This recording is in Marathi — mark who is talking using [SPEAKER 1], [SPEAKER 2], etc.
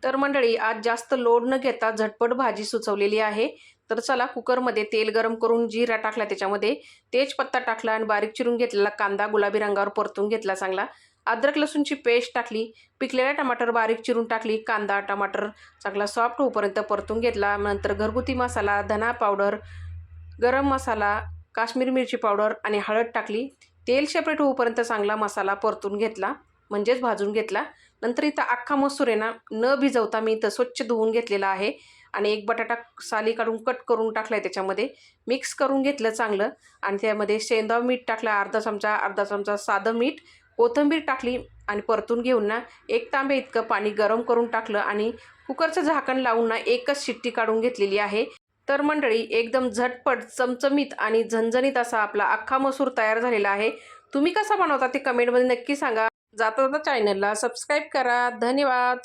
[SPEAKER 1] तर मंडळी आज जास्त लोड न घेता झटपट भाजी सुचवलेली आहे। तर चला कुकरमध्ये तेल गरम करून जिरा टाकला, त्याच्यामध्ये तेजपत्ता टाकला आणि बारीक चिरून घेतलेला कांदा गुलाबी रंगावर परतून घेतला चांगला। अद्रक लसूणची पेस्ट टाकली, पिकलेला टमाटर बारीक चिरून टाकली, कांदा टमाटर चांगला सॉफ्ट होईपर्यंत परतून घेतला। नंतर घरगुती मसाला, धना पावडर, गरम मसाला, काश्मीरी मिरची पावडर आणि हळद टाकली। तेल सेपरेट होईपर्यंत चांगला मसाला परतून घेतला, म्हणजेच भाजून घेतला। नंतर इथं अख्खा मसूर आहे ना, न भिजवता मी इथं स्वच्छ धुवून घेतलेला आहे आणि एक बटाटा साली काढून कट करून टाकलाय, त्याच्यामध्ये मिक्स करून घेतलं चांगलं। आणि त्यामध्ये सेंधा मीठ टाकलं अर्धा चमचा साधं मीठ, कोथिंबीर टाकली आणि परतून घेऊन ना एक तांबे इतकं पाणी गरम करून टाकलं आणि कुकरचं झाकण लावून ना एकच शिट्टी काढून घेतलेली आहे। तर मंडळी एकदम झटपट चमचमीत आणि झणझणीत असा आपला अख्खा मसूर तयार झालेला आहे। तुम्ही कसा बनवता ते कमेंटमध्ये नक्की सांगा। जाता जाता चॅनलला सबस्क्राईब करा। धन्यवाद।